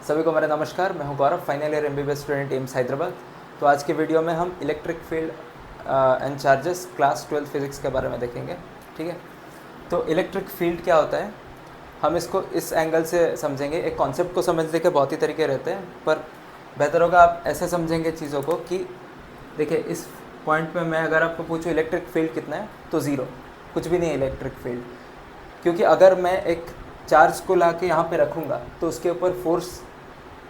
सभी को मेरा नमस्कार। मैं हूं Gaurav, final year MBBS student AIIMS Hyderabad. तो आज के वीडियो में हम electric field and charges class 12 physics के बारे में देखेंगे। ठीक है, तो इलेक्ट्रिक फील्ड क्या होता है हम इसको इस एंगल से समझेंगे। एक कॉन्सेप्ट को समझने के बहुत ही तरीके रहते हैं, पर बेहतर होगा आप ऐसे समझेंगे चीज़ों को कि देखिए इस पॉइंट पे मैं अगर आपको पूछूँ इलेक्ट्रिक फील्ड कितना है तो ज़ीरो, कुछ भी नहीं है इलेक्ट्रिक फील्ड। क्योंकि अगर मैं एक चार्ज को ला के यहाँ पर रखूँगा तो उसके ऊपर फोर्स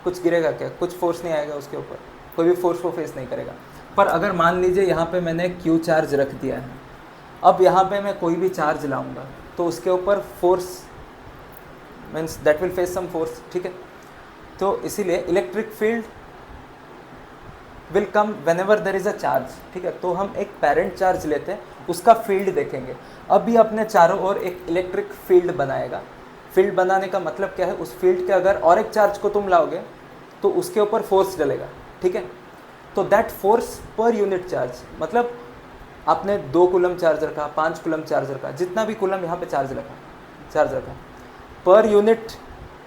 कुछ गिरेगा क्या? कुछ फोर्स नहीं आएगा उसके ऊपर, कोई भी फोर्स को फेस नहीं करेगा। पर अगर मान लीजिए यहाँ पे मैंने क्यू चार्ज रख दिया है, अब यहाँ पे मैं कोई भी चार्ज लाऊंगा तो उसके ऊपर force means that will face some force. ठीक है, तो इसीलिए electric field will come whenever there is a charge. ठीक है, तो हम एक पेरेंट चार्ज लेते हैं, उसका फील्ड देखेंगे। अभी अपने चारों ओर एक इलेक्ट्रिक फील्ड बनाएगा। फील्ड बनाने का मतलब क्या है? उस फील्ड के अगर और एक चार्ज को तुम लाओगे तो उसके ऊपर फोर्स डलेगा। ठीक है, तो that force per unit charge, मतलब आपने 2 कूलम चार्ज रखा, 5 कूलम चार्ज रखा, जितना भी कूलम यहाँ पे चार्ज रखा, पर यूनिट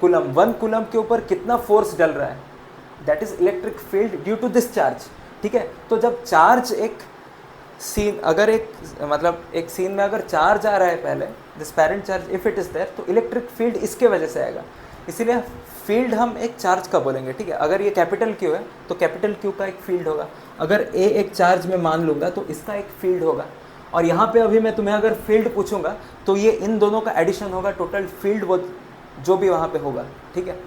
कूलम 1 कूलम के ऊपर कितना फोर्स डल रहा है, that is electric field due to this charge. ठीक है, तो जब चार्ज एक सीन अगर एक सीन में अगर चार्ज आ रहा है पहले, this parent charge if it is there, तो इलेक्ट्रिक फील्ड इसके वजह से आएगा। इसीलिए फील्ड हम एक चार्ज का बोलेंगे। ठीक है, अगर ये कैपिटल क्यू है तो कैपिटल क्यू का एक फील्ड होगा। अगर ए एक चार्ज में मान लूँगा तो इसका एक फील्ड होगा। और यहाँ पे अभी मैं तुम्हें अगर फील्ड पूछूंगा तो ये इन दोनों का एडिशन होगा, टोटल फील्ड वो जो भी वहाँ पे होगा। ठीक है,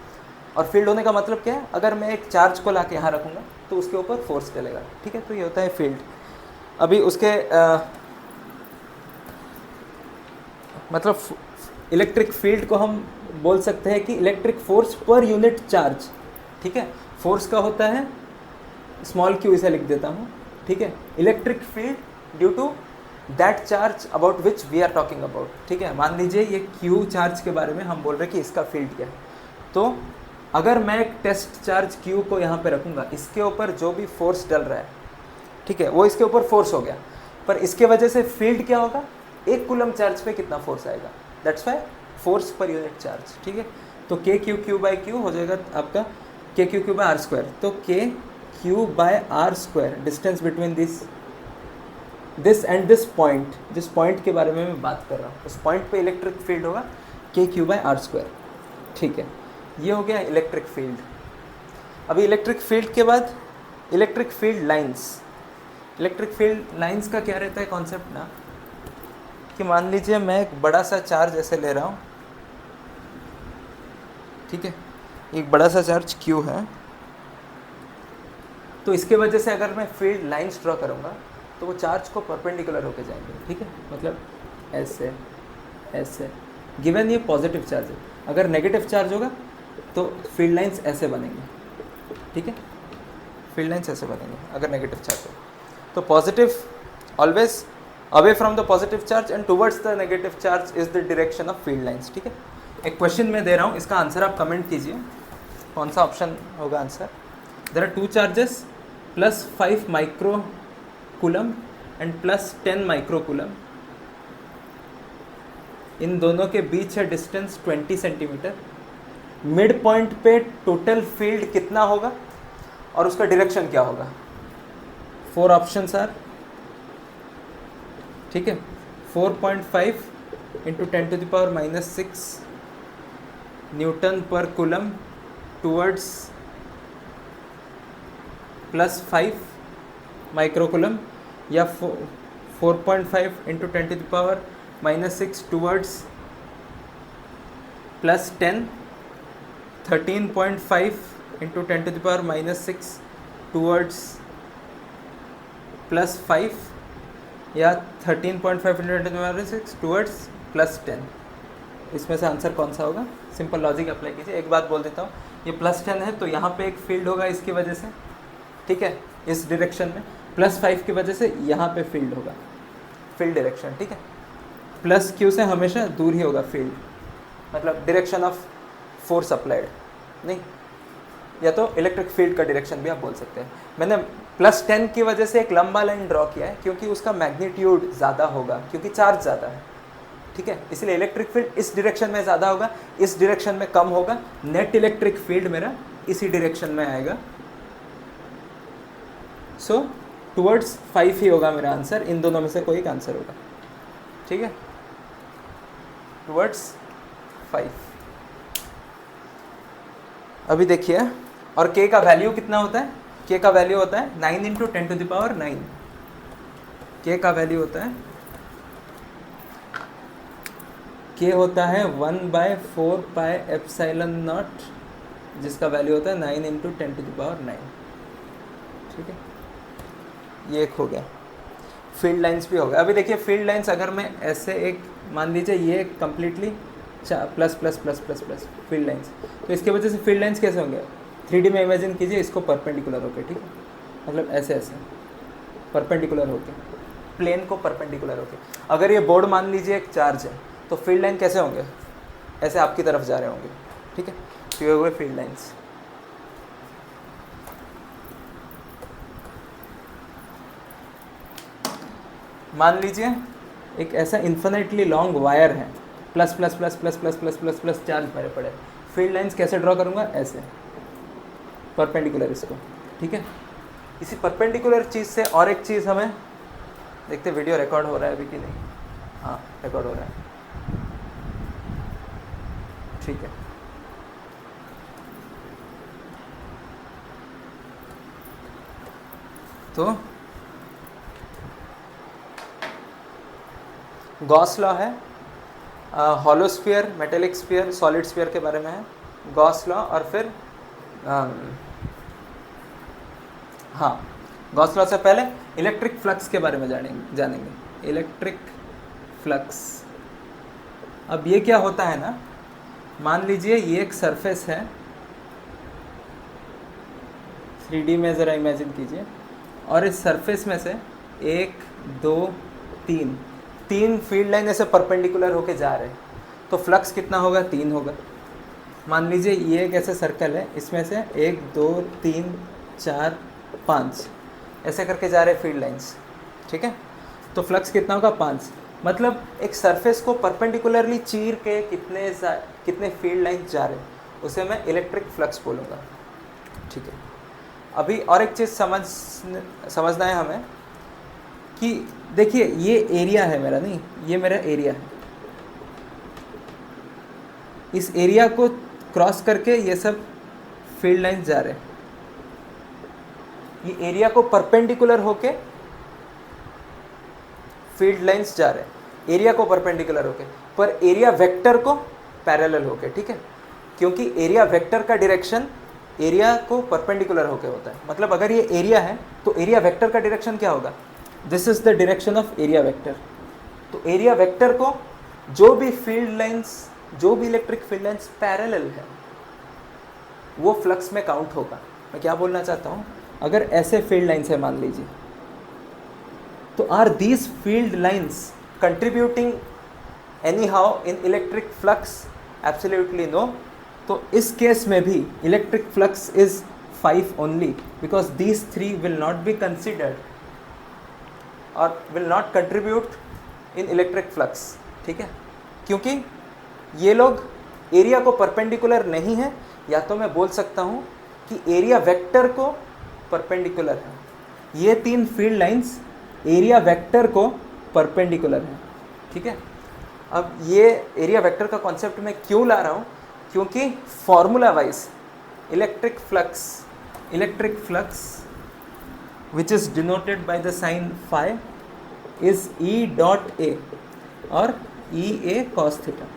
और फील्ड होने का मतलब क्या है? अगर मैं एक चार्ज को ला के यहाँ रखूँगा तो उसके ऊपर फोर्स डलेगा। ठीक है, तो ये होता है फील्ड। अभी उसके मतलब इलेक्ट्रिक फील्ड को हम बोल सकते हैं कि electric force per unit charge. ठीक है, फोर्स का होता है स्मॉल क्यू, इसे लिख देता हूँ। ठीक है, electric field due to that charge about which we are talking about. ठीक है, मान लीजिए ये क्यू चार्ज के बारे में हम बोल रहे हैं कि इसका फील्ड क्या है। तो अगर मैं एक टेस्ट चार्ज क्यू को यहाँ पे रखूँगा, इसके ऊपर जो भी फोर्स डल रहा है, ठीक है, वो इसके ऊपर फोर्स हो गया, पर इसके वजह से फील्ड क्या होगा? 1 कूलम चार्ज पे कितना फोर्स आएगा, that's why force per unit charge. ठीक है, तो k q q by Q हो जाएगा आपका k q q by r square. तो k Q by are square, distance between this and this point, जिस पॉइंट के बारे में मैं बात कर रहा हूँ उस पॉइंट पे इलेक्ट्रिक फील्ड होगा के क्यू बाय आर स्क्वायर। ठीक है, ये हो गया इलेक्ट्रिक फील्ड। अभी इलेक्ट्रिक फील्ड के बाद electric field lines. Electric field lines का क्या रहता है कॉन्सेप्ट ना, कि मान लीजिए मैं एक बड़ा सा चार्ज ऐसे ले रहा हूँ। ठीक है, एक बड़ा सा चार्ज Q है, तो इसके वजह से अगर मैं फील्ड लाइंस ड्रॉ करूँगा तो वो चार्ज को परपेंडिकुलर होके जाएंगे। ठीक है, मतलब ऐसे ऐसे, गिवन ये पॉजिटिव चार्ज है। अगर नेगेटिव चार्ज होगा तो फील्ड लाइंस ऐसे बनेंगे। ठीक है, फील्ड लाइंस ऐसे बनेंगे अगर नेगेटिव चार्ज हो तो positive always away from the positive charge and towards the negative charge is the direction of field lines. ठीक है, एक क्वेश्चन मैं दे रहा हूँ, इसका आंसर आप कमेंट कीजिए, कौन सा ऑप्शन होगा answer. There are 2 charges plus 5 micro coulomb and plus 10 micro coulomb. इन दोनों के बीच है डिस्टेंस 20 सेंटीमीटर। मिड पॉइंट पे टोटल फील्ड कितना होगा और उसका डायरेक्शन क्या होगा? 4 ऑप्शंस आर, ठीक है, 4.5 into 10 to the power minus 6 newton per coulomb towards plus 5 micro coulomb, या 4.5 into 10 to the power minus 6 towards plus 10, 13.5 into 10 to the power minus 6 towards plus 5, या 13.5 into 10 to the power 6 towards plus 10। इसमें से answer कौन सा होगा? Simple logic apply कीजिए। एक बात बोल देता हूँ, ये प्लस 10 है तो यहाँ पे एक फील्ड होगा इसकी वजह से। ठीक है, इस डायरेक्शन में प्लस 5 की वजह से यहाँ पे फील्ड होगा, फील्ड डायरेक्शन। ठीक है, प्लस क्यू से हमेशा दूर ही होगा फील्ड, मतलब डायरेक्शन ऑफ फोर्स अप्लाइड नहीं, या तो इलेक्ट्रिक फील्ड का डायरेक्शन भी आप बोल सकते हैं। मैंने प्लस 10 की वजह से एक लंबा लाइन ड्रॉ किया है क्योंकि उसका मैग्नीट्यूड ज़्यादा होगा, क्योंकि चार्ज ज़्यादा है। ठीक है, इसलिए इलेक्ट्रिक फील्ड इस डायरेक्शन में ज़्यादा होगा, इस डायरेक्शन में कम होगा। नेट इलेक्ट्रिक फील्ड मेरा इसी डायरेक्शन में आएगा। सो टुवर्ड्स 5 ही होगा मेरा आंसर, इन दोनों में से कोई एक आंसर होगा, ठीक है, टुवर्ड्स 5। अभी देखिए, और k का वैल्यू कितना होता है, k का वैल्यू होता है 9 इंटू 10⁹। k का वैल्यू होता है, k होता है 1/4 पाई एप्सिलॉन नॉट, जिसका वैल्यू होता है 9 इंटू 10⁹, ठीक है। ये एक हो गया। फील्ड लाइंस भी हो गया। अभी देखिए फील्ड लाइंस, अगर मैं ऐसे एक मान लीजिए ये completely plus plus plus plus plus field lines, तो इसके वजह से फील्ड लाइंस कैसे होंगे, 3D में इमेजिन कीजिए इसको परपेंडिकुलर होके, ठीक है, मतलब ऐसे ऐसे परपेंडिकुलर होके, प्लेन को परपेंडिकुलर होके। अगर ये बोर्ड मान लीजिए एक चार्ज है, तो फील्ड लाइन कैसे होंगे, ऐसे आपकी तरफ जा रहे होंगे, ठीक है, तो ये हुए फील्ड लाइंस। मान लीजिए एक ऐसा इन्फिनिटली लॉन्ग वायर है, plus plus plus plus plus plus plus plus charge मेरे पड़े, फील्ड लाइंस कैसे ड्रॉ करूँगा, ऐसे परपेंडिकुलर इसको, ठीक है। इसी परपेंडिकुलर चीज़ से और एक चीज़ हमें देखते, वीडियो रिकॉर्ड हो रहा है अभी कि नहीं, हाँ रिकॉर्ड हो रहा है, ठीक है। तो गॉस लॉ है, hollow sphere, metallic sphere, solid sphere के बारे में है गॉस लॉ। और फिर हाँ, गॉस लॉ से पहले इलेक्ट्रिक फ्लक्स के बारे में जानेंगे इलेक्ट्रिक फ्लक्स। अब ये क्या होता है ना, मान लीजिए ये एक सरफेस है, 3D में ज़रा इमेजिन कीजिए, और इस सरफेस में से 1 2 3 फील्ड लाइन ऐसे परपेंडिकुलर होके जा रहे हैं, तो फ्लक्स कितना होगा, 3 होगा। मान लीजिए ये एक ऐसे सर्कल है, इसमें से 1 2 3 4 5 ऐसे करके जा रहे फील्ड लाइंस, ठीक है, तो फ्लक्स कितना होगा, 5। मतलब एक सरफेस को परपेंडिकुलरली चीर के कितने फील्ड लाइंस जा रहे हैं, उसे मैं इलेक्ट्रिक फ्लक्स बोलूँगा, ठीक है। अभी और एक चीज़ समझना है हमें कि देखिए ये एरिया है मेरा, नहीं ये मेरा एरिया है, इस एरिया को क्रॉस करके ये सब फील्ड लाइंस जा रहे हैं, ये एरिया को परपेंडिकुलर होके फील्ड लाइंस जा रहे हैं, एरिया को परपेंडिकुलर होके, पर एरिया वेक्टर को पैरेलल होके, ठीक है, क्योंकि एरिया वेक्टर का डायरेक्शन एरिया को परपेंडिकुलर होके होता है। मतलब अगर ये एरिया है तो एरिया वेक्टर का डायरेक्शन क्या होगा, this is the direction of area vector. तो एरिया वेक्टर को जो भी फील्ड लाइंस, जो भी इलेक्ट्रिक फील्ड लाइंस पैरेलल है, वो फ्लक्स में काउंट होगा। मैं क्या बोलना चाहता हूँ, अगर ऐसे फील्ड लाइंस है मान लीजिए, तो are these field lines contributing anyhow in electric flux, absolutely no. तो इस केस में भी electric flux is 5 only, because these 3 will not be considered और will not contribute in electric flux, ठीक है, क्योंकि ये लोग एरिया को परपेंडिकुलर नहीं है, या तो मैं बोल सकता हूँ कि एरिया वेक्टर को परपेंडिकुलर है। ये 3 फील्ड लाइंस एरिया वेक्टर को परपेंडिकुलर है, ठीक है। अब ये एरिया वेक्टर का कॉन्सेप्ट मैं क्यों ला रहा हूँ, क्योंकि formula wise electric flux which is denoted by the sign phi is E dot A or EA cos theta.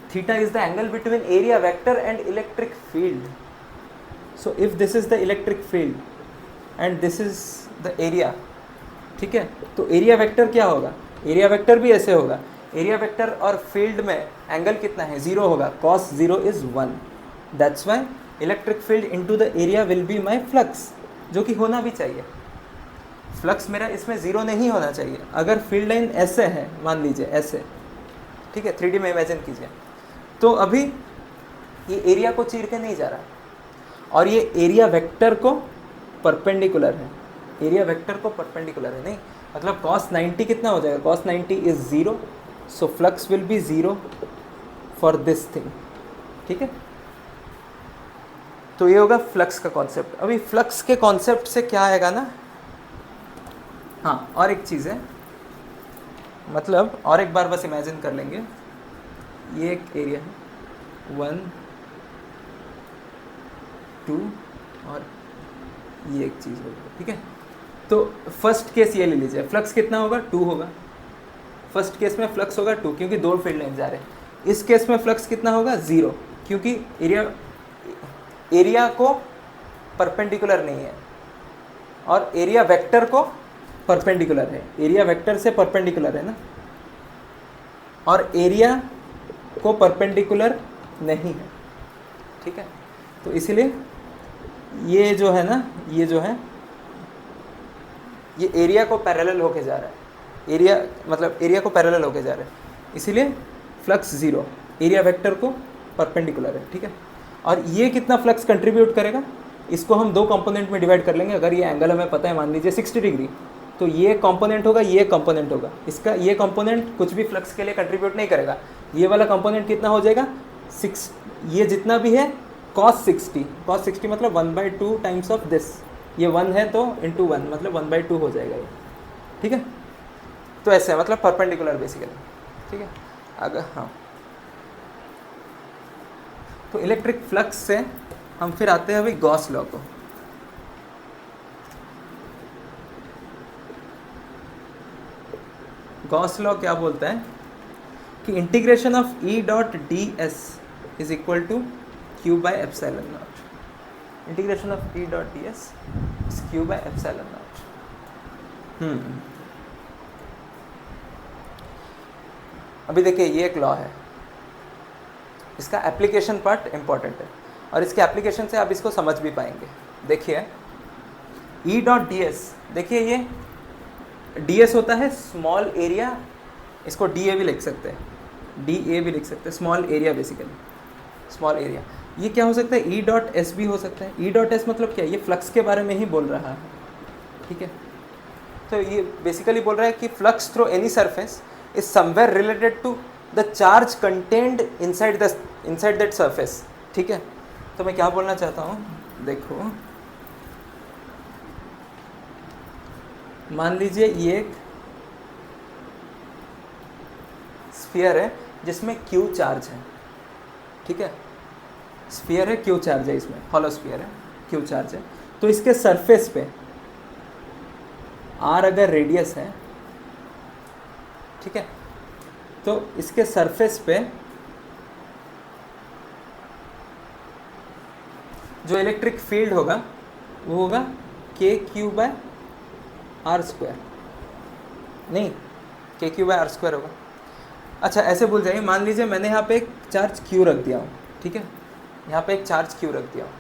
Theta is the angle between area vector and electric field. So if this is the electric field and this is the area, ठीक है, तो area vector क्या होगा, area vector भी ऐसे होगा, area vector और field में एंगल कितना है, 0 होगा, cos 0 is 1. That's why electric field into the area will be my flux, जो कि होना भी चाहिए। फ्लक्स मेरा इसमें 0 नहीं होना चाहिए। अगर फील्ड लाइन ऐसे है, मान लीजिए ऐसे, ठीक है, 3D में इमेजिन कीजिए, तो अभी ये एरिया को चीर के नहीं जा रहा, और ये एरिया वेक्टर को परपेंडिकुलर है, एरिया वेक्टर को परपेंडिकुलर है, नहीं मतलब cos 90 कितना हो जाएगा, cos 90 is 0, so flux will be 0 for this thing, ठीक है। तो ये होगा फ्लक्स का कॉन्सेप्ट। अभी फ्लक्स के कॉन्सेप्ट से क्या आएगा ना, हाँ और एक चीज़ है, मतलब और एक बार बस इमेजिन कर लेंगे, ये एक एरिया है 1 2 और ये एक चीज़ होगी, ठीक है। तो फर्स्ट केस ये ले लीजिए, फ्लक्स कितना होगा 2 होगा, फर्स्ट केस में फ्लक्स होगा 2 क्योंकि 2 फील्ड लाइन जा रहे हैं। इस केस में फ्लक्स कितना होगा 0 क्योंकि एरिया को परपेंडिकुलर नहीं है और एरिया वेक्टर को परपेंडिकुलर है, एरिया वेक्टर से परपेंडिकुलर है ना, और एरिया को परपेंडिकुलर नहीं है, ठीक है। तो इसीलिए ये जो है ना, ये जो है ये एरिया को पैरेलल होके जा रहा है, एरिया मतलब एरिया को पैरेलल होके जा रहा है, इसीलिए फ्लक्स 0, एरिया वेक्टर को परपेंडिकुलर है, ठीक है। और ये कितना फ्लक्स कंट्रीब्यूट करेगा, इसको हम 2 कंपोनेंट में डिवाइड कर लेंगे। अगर ये एंगल हमें पता है, मान लीजिए 60 डिग्री, तो ये कंपोनेंट होगा, ये कंपोनेंट होगा, इसका ये कंपोनेंट कुछ भी फ्लक्स के लिए कंट्रीब्यूट नहीं करेगा। ये वाला कंपोनेंट कितना हो जाएगा 6, ये जितना भी है cos 60 मतलब 1/2 टाइम्स ऑफ दिस, ये 1 है तो इंटू 1 मतलब 1/2 हो जाएगा ये, ठीक है। तो ऐसे है, मतलब परपेंडिकुलर बेसिकली, ठीक है। अगर हाँ, तो इलेक्ट्रिक फ्लक्स से हम फिर आते हैं अभी गॉस लॉ को। गॉस लॉ क्या बोलता है कि integration of E dot d s is equal to Q by epsilon naught. Integration of E dot d s is q by epsilon naught. अभी देखिए ये एक लॉ है, इसका एप्लीकेशन पार्ट इंपॉर्टेंट है और इसके एप्लीकेशन से आप इसको समझ भी पाएंगे। देखिए ई डॉट डी एस, देखिए ये डी एस होता है स्मॉल एरिया, इसको डी ए भी लिख सकते हैं, डी ए भी लिख सकते हैं, small area basically, small area. ये क्या हो सकता है, ई डॉट एस भी हो सकता है। ई डॉट एस मतलब क्या है, ये फ्लक्स के बारे में ही बोल रहा है, ठीक है। तो ये बेसिकली बोल रहा है कि flux through any surface is somewhere related to the charge contained inside that surface, ठीक है। तो मैं क्या बोलना चाहता हूँ, देखो मान लीजिए ये एक स्फीयर है जिसमें क्यू चार्ज है, ठीक है। स्फीयर है, क्यू चार्ज है, इसमें हॉलो स्फीयर है, क्यू चार्ज है। तो इसके सरफेस पे आर अगर रेडियस है, ठीक है, तो इसके सरफेस पे जो इलेक्ट्रिक फील्ड होगा वो होगा के क्यू बाय आर स्क्वायर, नहीं के क्यू बाय आर स्क्वायर होगा। अच्छा ऐसे भूल जाइए, मान लीजिए मैंने यहाँ पे एक चार्ज क्यू रख दिया हूँ, ठीक है, यहाँ पे एक चार्ज क्यू रख दिया हूँ,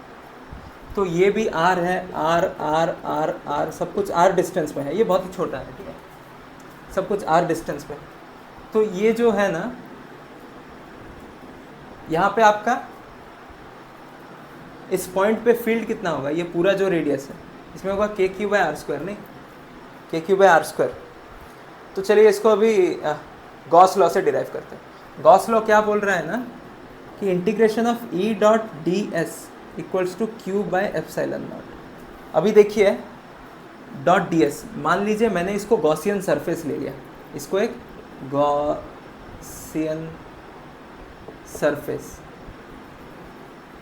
तो ये भी आर है, आर आर आर आर सब कुछ आर डिस्टेंस पे है, ये बहुत ही छोटा है, ठीक है, सब कुछ आर डिस्टेंस पे। तो ये जो है ना, यहाँ पे आपका इस पॉइंट पे फील्ड कितना होगा, ये पूरा जो रेडियस है इसमें होगा के क्यू बाय आर स्क्वायर, नहीं के क्यू बाय आर स्क्वायर। तो चलिए इसको अभी गॉस लॉ से डिराइव करते हैं। गॉस लॉ क्या बोल रहा है ना कि integration of E dot d s equals to Q by epsilon naught. अभी देखिए डॉट डी एस, मान लीजिए मैंने इसको गॉसियन सरफेस ले लिया, इसको एक गॉसियन सरफेस,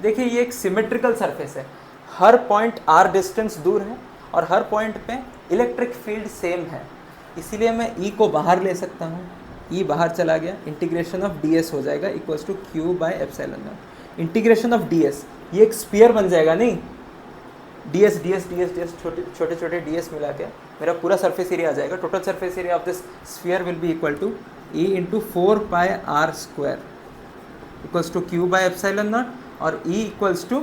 देखिए ये एक सिमेट्रिकल सरफेस है, हर पॉइंट आर डिस्टेंस दूर है और हर पॉइंट पे इलेक्ट्रिक फील्ड सेम है, इसीलिए मैं ई को बाहर ले सकता हूँ, ई बाहर चला गया, इंटीग्रेशन ऑफ डी एस हो जाएगा equals to Q by epsilon naught. Integration of d s, ये एक स्फीयर बन जाएगा, नहीं d s d s d s d s छोटे छोटे डी एस मिला के मेरा पूरा सरफेस एरिया आ जाएगा। Total surface area of this sphere will be equal to E into 4 pi R square equals to Q by epsilon naught, और E equals to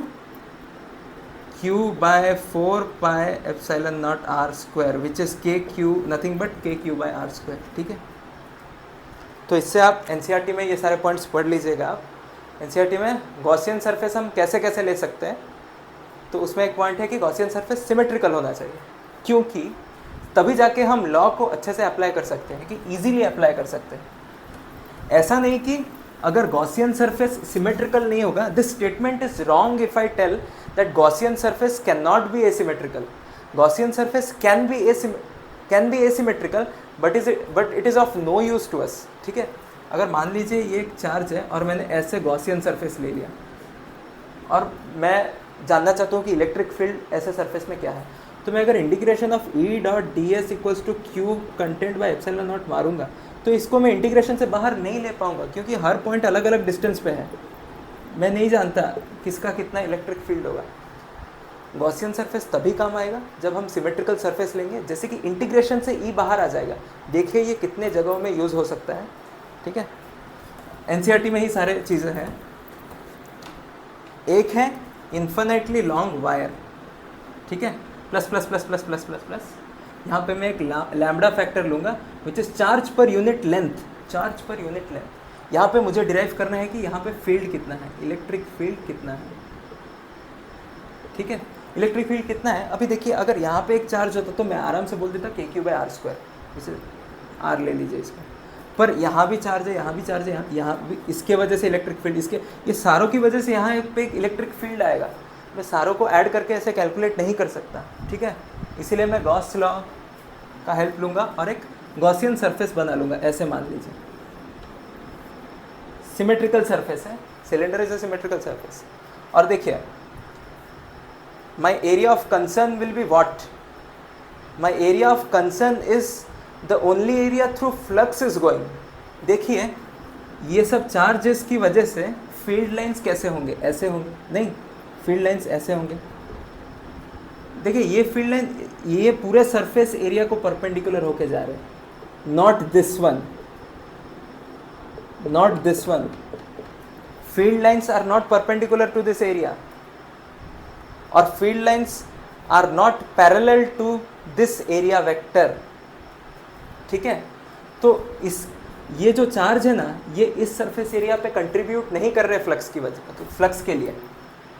Q by 4 pi epsilon naught R square which is K Q, nothing but K Q by are square, ठीक है। तो इससे आप NCERT में ये सारे points पढ़ लीजिएगा। आप एनसीईआरटी में गॉसियन सरफेस हम कैसे कैसे ले सकते हैं, तो उसमें एक पॉइंट है कि गॉसियन सरफेस सिमेट्रिकल होना चाहिए, क्योंकि तभी जाके हम लॉ को अच्छे से अप्लाई कर सकते हैं, कि इजीली अप्लाई कर सकते हैं। ऐसा नहीं कि अगर गॉसियन सरफेस सिमेट्रिकल नहीं होगा, this statement is wrong if I tell that Gaussian surface can not be asymmetrical. Gaussian surface can be asymmetrical but it is of no use to us. ठीक है, अगर मान लीजिए ये एक चार्ज है और मैंने ऐसे गॉसियन सरफेस ले लिया और मैं जानना चाहता हूँ कि इलेक्ट्रिक फील्ड ऐसे सरफेस में क्या है, तो मैं अगर integration of E dot d s equals to q content by epsilon naught मारूंगा तो इसको मैं इंटीग्रेशन से बाहर नहीं ले पाऊंगा, क्योंकि हर पॉइंट अलग अलग डिस्टेंस पे है. मैं नहीं जानता किसका कितना इलेक्ट्रिक फील्ड होगा. गॉसियन सरफेस तभी काम आएगा जब हम सिमेट्रिकल सरफेस लेंगे, जैसे कि इंटीग्रेशन से ई बाहर आ जाएगा. देखिए ये कितने जगहों में यूज़ हो सकता है. ठीक है, एनसीईआरटी में ही सारे चीज़ें हैं. एक है इन्फिनिटली लॉन्ग वायर. ठीक है, plus plus plus plus plus plus plus, यहाँ पे मैं एक लैम्बडा फैक्टर लूँगा which is charge per unit length. Charge per unit length, यहाँ पे मुझे डिराइव करना है कि यहाँ पे फील्ड कितना है, इलेक्ट्रिक फील्ड कितना है. ठीक है, इलेक्ट्रिक फील्ड कितना है. अभी देखिए अगर यहाँ पे एक चार्ज होता तो मैं आराम से बोल देता के क्यू बाई आर स्क्वायर, जैसे आर ले लीजिए इसका. पर यहाँ भी चार्ज है, यहाँ भी चार्ज है, यहाँ भी, इसके वजह से इलेक्ट्रिक फील्ड, इसके ये सारों की वजह से यहाँ एक पे एक इलेक्ट्रिक फील्ड आएगा. मैं सारों को ऐड करके ऐसे कैलकुलेट नहीं कर सकता. ठीक है, इसीलिए मैं गॉस लॉ का हेल्प लूँगा और एक गॉसियन सरफेस बना लूँगा. ऐसे मान लीजिए सिमेट्रिकल सरफेस है, cylinder is a symmetrical surface. और देखिए my area of concern will be what. My area of concern is the only area through flux is going. देखिए ये सब चार्जेस की वजह से फील्ड लाइंस कैसे होंगे, ऐसे होंगे नहीं, फील्ड लाइंस ऐसे होंगे. देखिए ये फील्ड लाइन ये पूरे सरफेस एरिया को परपेंडिकुलर होके जा रहे हैं, not this one, not this one. Field lines are not perpendicular to this area और field lines are not parallel to this area vector. ठीक है, तो इस ये जो चार्ज है ना, ये इस सरफेस एरिया पे कंट्रीब्यूट नहीं कर रहे फ्लक्स की वजह, तो फ्लक्स के लिए.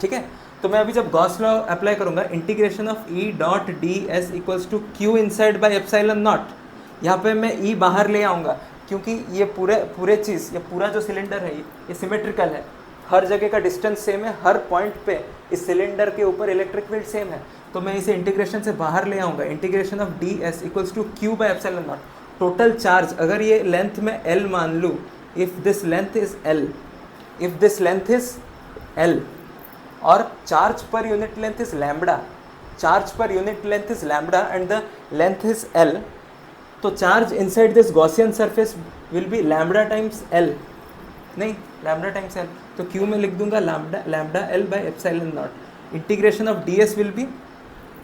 ठीक है, तो मैं अभी जब गॉस लॉ अप्लाई करूंगा, integration of E dot d s equals to q inside by epsilon naught, यहाँ पे मैं ई बाहर ले आऊँगा क्योंकि ये पूरे चीज़, ये पूरा जो सिलेंडर है ये सिमेट्रिकल है. हर जगह का डिस्टेंस सेम है, हर पॉइंट पे इस सिलेंडर के ऊपर इलेक्ट्रिक फील्ड सेम है. तो मैं इसे इंटीग्रेशन से बाहर ले आऊँगा. Integration of d s equals to q by epsilon naught. Total charge अगर ये लेंथ में L मान लूँ, if this length is L, if this length is L और charge per unit length is lambda, charge per unit length is lambda and the length is L, तो charge inside this Gaussian surface will be lambda times L, नहीं lambda times L. तो Q में लिख दूंगा lambda L by epsilon naught. Integration of ds will be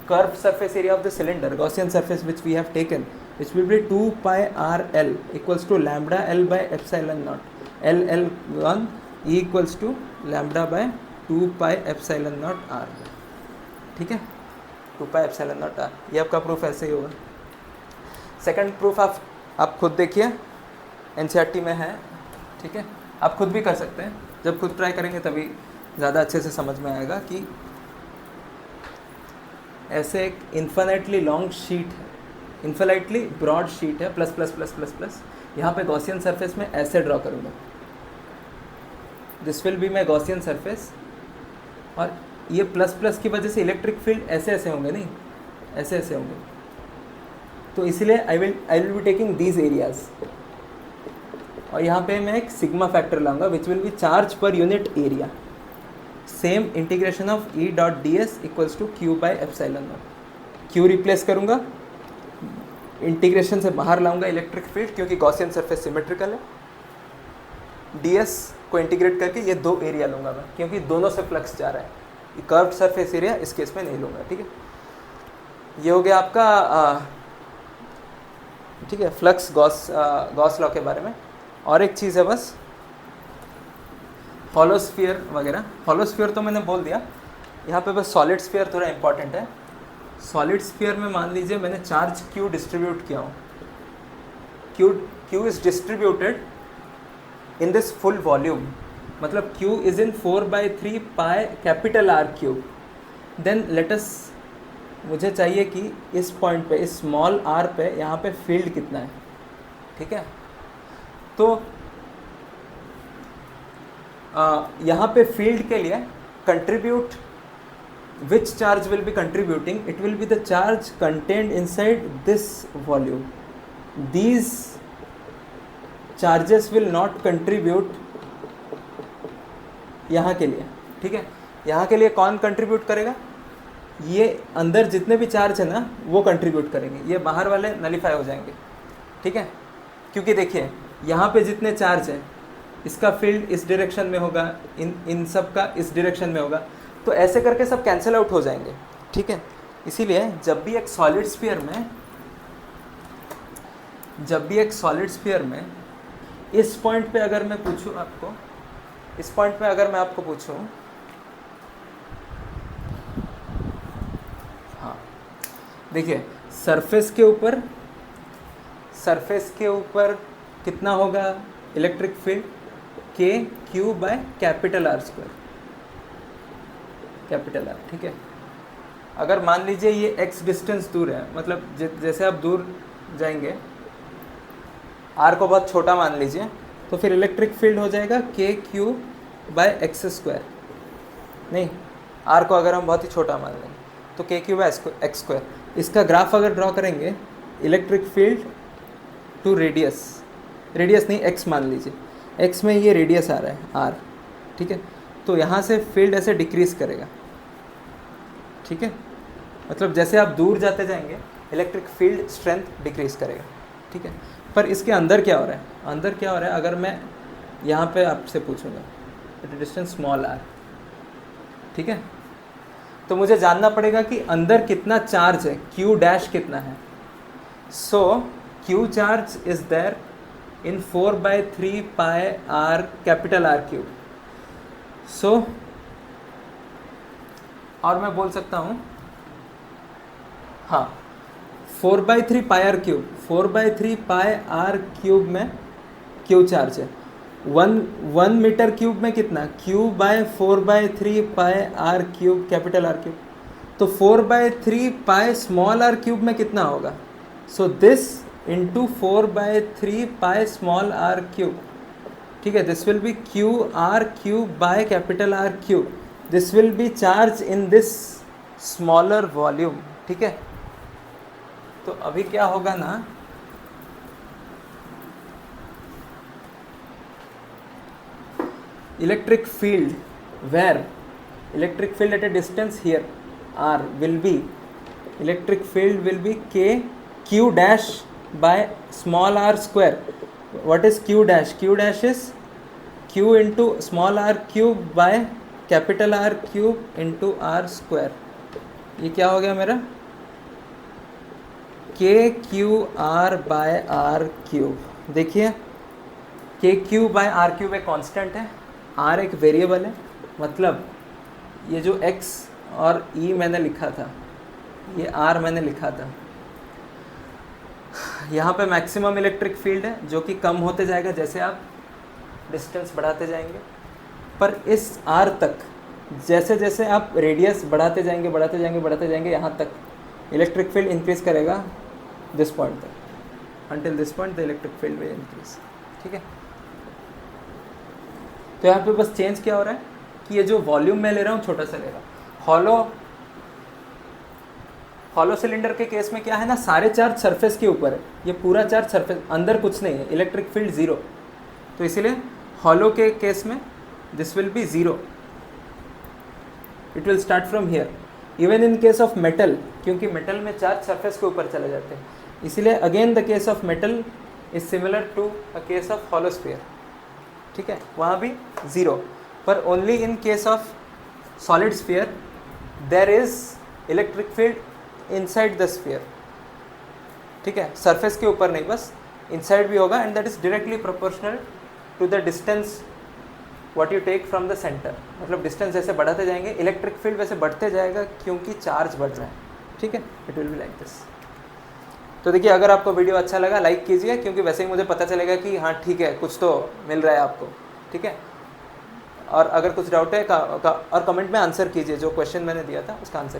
curved surface area of the cylinder, Gaussian surface which we have taken, which will be 2 pi r L equals to lambda L by epsilon naught. L1 E equals to lambda by 2 pi epsilon naught r. ठीक है, 2 pi epsilon naught r. ये आपका proof ऐसे ही होगा. Second proof आप खुद देखिए, NCERT में है. ठीक है, आप खुद भी कर सकते हैं. जब खुद ट्राई करेंगे तभी ज़्यादा अच्छे से समझ में आएगा कि ऐसे एक इन्फिनिटली लॉन्ग शीट है, इन्फिनिटली ब्रॉड शीट है, plus plus plus plus plus. यहाँ पे गॉसियन सरफेस में ऐसे ड्रॉ करूँगा, this will be my Gaussian surface. और ये प्लस प्लस की वजह से इलेक्ट्रिक फील्ड ऐसे ऐसे होंगे, नहीं ऐसे ऐसे होंगे. तो इसीलिए I will be taking these areas. और यहाँ पे मैं एक सिग्मा फैक्टर लाऊंगा which will be charge per unit area. Same integration of E dot d s equals to q by epsilon naught. Q replace करूँगा, इंटीग्रेशन से बाहर लाऊंगा इलेक्ट्रिक फील्ड क्योंकि गॉसियन सरफेस सिमेट्रिकल है. डी एस को integrate करके ये दो एरिया लूँगा मैं, क्योंकि दोनों से फ्लक्स जा रहा है. ये कर्व्ड सरफेस एरिया इस केस में नहीं लूँगा. ठीक है, ये हो गया आपका ठीक है फ्लक्स गॉस लॉ के बारे में. और एक चीज़ है बस, हॉलोस्फीयर वगैरह. हॉलोस्फीयर तो मैंने बोल दिया. यहाँ पे बस सॉलिड स्फीयर थोड़ा इंपॉर्टेंट है. सॉलिड स्फीयर में मान लीजिए मैंने चार्ज Q डिस्ट्रीब्यूट किया हूँ. Q इज़ distributed in this full volume, मतलब Q is in 4/3 pi capital R cube. Then let's, मुझे चाहिए कि इस पॉइंट पे, इस स्मॉल r पे, यहाँ पे फील्ड कितना है. ठीक है, तो यहाँ पे फील्ड के लिए contribute, which charge will be contributing, it will be the charge contained inside this volume, these charges will not contribute यहाँ के लिए, ठीक है। यहाँ के लिए कौन कंट्रीब्यूट करेगा, ये अंदर जितने भी चार्ज है ना वो कंट्रीब्यूट करेंगे, ये बाहर वाले नलीफाई हो जाएंगे, ठीक है। क्योंकि देखिए यहाँ पे जितने चार्ज है इसका फील्ड इस डायरेक्शन में होगा, इन सब का इस डायरेक्शन में होगा, तो ऐसे करके सब कैंसिल आउट हो जाएंगे, ठीक है। इसीलिए जब भी एक सॉलिड स्फीयर में इस पॉइंट पे अगर मैं पूछूं आपको, इस पॉइंट पे अगर मैं आपको पूछूं, हाँ देखिए सरफेस के ऊपर कितना होगा electric field, k Q by capital R square, capital R, ठीक है। अगर मान लीजिए ये एक्स डिस्टेंस दूर है, मतलब जैसे आप दूर जाएंगे, आर को बहुत छोटा मान लीजिए, तो फिर इलेक्ट्रिक फील्ड हो जाएगा के क्यू बाय एक्स स्क्वायर, नहीं आर को अगर हम बहुत ही छोटा मान लेंगे तो k Q by x square. इसका ग्राफ अगर ड्रॉ करेंगे, इलेक्ट्रिक फील्ड टू रेडियस नहीं एक्स मान लीजिए, एक्स में ये रेडियस आ रहा है आर, ठीक है, तो यहाँ से फील्ड ऐसे डिक्रीज करेगा, ठीक है। मतलब जैसे आप दूर जाते जाएंगे इलेक्ट्रिक फील्ड स्ट्रेंथ डिक्रीज करेगा, ठीक है। पर इसके अंदर क्या हो रहा है, अगर मैं यहाँ पे आपसे पूछूंगा एट डिस्टेंस स्मॉल आर, ठीक है, तो मुझे जानना पड़ेगा कि अंदर कितना चार्ज है, क्यू डैश कितना है। So Q charge is there in 4/3 pi R capital R cube. So और मैं बोल सकता हूँ, हाँ 4/3 pi R cube, 4/3 pi R cube में क्यू चार्ज है, 1 मीटर क्यूब में कितना, Q by 4/3 pi R cube capital R cube, तो 4/3 पाई स्मॉल आर क्यूब में कितना होगा, so this into 4/3 pi small R cube, ठीक है, this will B q r cube by capital R cube, this will be charge in this smaller volume, ठीक है। तो अभी क्या होगा ना, electric field at a distance here r will be, electric field will be k q dash by small r square. What is q dash? Q dash is q into small r cube by capital R cube into r square. ये क्या हो गया मेरा, k q r by r cube. देखिए k Q by r cube एक constant है, r एक variable है, मतलब ये जो x और e मैंने लिखा था, ये r मैंने लिखा था, यहाँ पे मैक्सिमम इलेक्ट्रिक फील्ड है जो कि कम होते जाएगा जैसे आप डिस्टेंस बढ़ाते जाएंगे। पर इस r तक जैसे जैसे आप रेडियस बढ़ाते जाएंगे यहाँ तक इलेक्ट्रिक फील्ड इंक्रीज करेगा दिस पॉइंट तक, until this point the electric field will increase, ठीक है। तो यहाँ पे बस चेंज क्या हो रहा है कि ये जो वॉल्यूम मैं ले रहा हूँ छोटा सा ले रहा हूँ। हॉलो सिलेंडर के केस में क्या है ना, सारे चार्ज सरफेस के ऊपर है, ये पूरा चार्ज सरफेस, अंदर कुछ नहीं है, इलेक्ट्रिक फील्ड ज़ीरो, तो इसीलिए हॉलो के केस में this will be zero, it will start from here. Even in case of metal, क्योंकि मेटल में चार्ज सरफेस के ऊपर चले जाते हैं, इसीलिए again the case of metal is similar to a case of hollow sphere, ठीक है, वहाँ भी ज़ीरो। पर only in case of solid sphere there is electric field inside the sphere, ठीक है, सरफेस के ऊपर नहीं, बस इनसाइड भी होगा, and that is directly proportional to the distance what you take from the centre. मतलब डिस्टेंस जैसे बढ़ाते जाएंगे इलेक्ट्रिक फील्ड वैसे बढ़ते जाएगा, क्योंकि चार्ज बढ़ रहा है, ठीक है, it will be like this. तो देखिए अगर आपको वीडियो अच्छा लगा लाइक कीजिए, क्योंकि वैसे ही मुझे पता चलेगा कि हाँ ठीक है कुछ तो मिल रहा है आपको, ठीक है। और अगर कुछ डाउट है और कमेंट में आंसर कीजिए, जो क्वेश्चन मैंने दिया था उसका आंसर कीजिए।